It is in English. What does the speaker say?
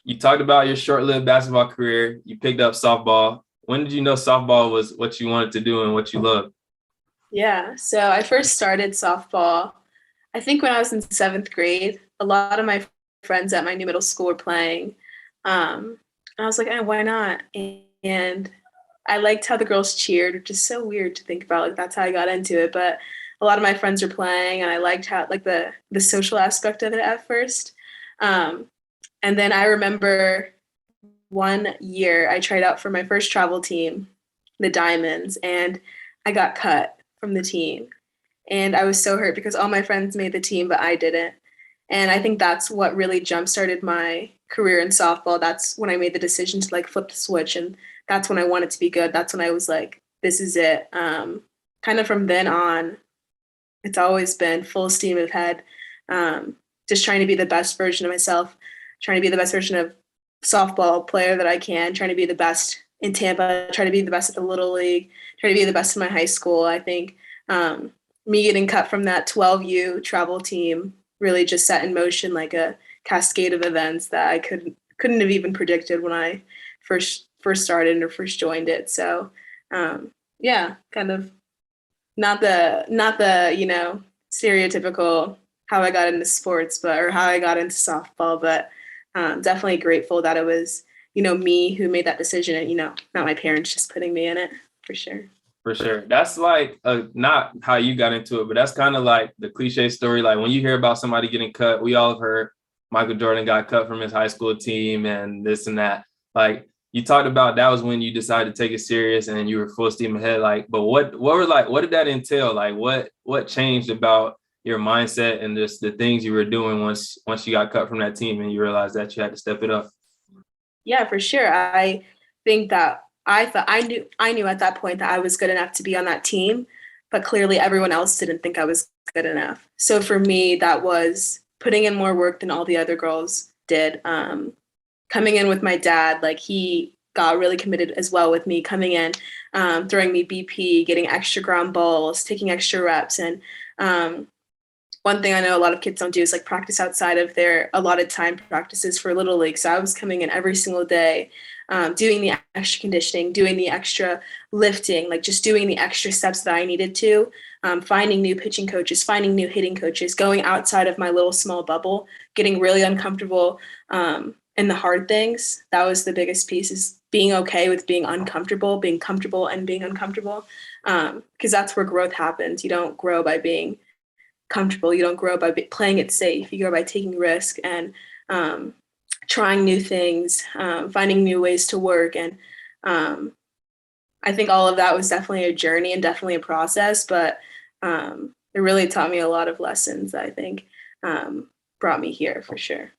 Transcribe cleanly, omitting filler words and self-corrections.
You talked about your short-lived basketball career. You picked up softball. When did you know softball was what you wanted to do and what you loved? Yeah, so I first started softball, I think when I was in seventh grade. A lot of my friends at my new middle school were playing. I was like, why not? And I liked how the girls cheered, which is so weird to think about. Like that's how I got into it. But a lot of my friends were playing, and I liked how like the social aspect of it at first. Um, and then I remember one year I tried out for my first travel team, the Diamonds, and I got cut from the team. And I was so hurt because all my friends made the team, but I didn't. And I think that's what really jump started my career in softball. That's when I made the decision to like flip the switch. And that's when I wanted to be good. That's when I was like, this is it. Kind of from then on, it's always been full steam ahead. Just trying to be the best version of myself, trying to be the best version of softball player that I can, trying to be the best in Tampa, trying to be the best at the Little League, trying to be the best in my high school. I think um, me getting cut from that 12U travel team really just set in motion like a cascade of events that I couldn't have even predicted when I first started or first joined it. So yeah, kind of not the stereotypical how I got into sports, but or how I got into softball, but definitely grateful that it was me who made that decision, and not my parents just putting me in it for sure. For sure. That's like not how you got into it, but that's kind of like the cliche story. Like when you hear about somebody getting cut, we all have heard Michael Jordan got cut from his high school team and this and that. Like you talked about that was when you decided to take it serious and you were full steam ahead. Like, but what did that entail? Like what changed about your mindset and just the things you were doing once you got cut from that team and you realized that you had to step it up? Yeah, for sure. I think that I thought I knew at that point that I was good enough to be on that team, but clearly everyone else didn't think I was good enough. So for me, that was putting in more work than all the other girls did. Coming in with my dad, like he got really committed as well with me coming in, throwing me BP, getting extra ground balls, taking extra reps, and um, one thing I know a lot of kids don't do is like practice outside of their allotted time practices for Little League. So I was coming in every single day, doing the extra conditioning, doing the extra lifting, like just doing the extra steps that I needed to, finding new pitching coaches, finding new hitting coaches, going outside of my little small bubble, getting really uncomfortable in the hard things. That was the biggest piece is being okay with being uncomfortable, being comfortable and being uncomfortable. Because that's where growth happens. You don't grow by being comfortable. You don't grow by playing it safe. You grow by taking risk and trying new things, finding new ways to work. And um, I think all of that was definitely a journey and definitely a process, but it really taught me a lot of lessons that I think brought me here for sure.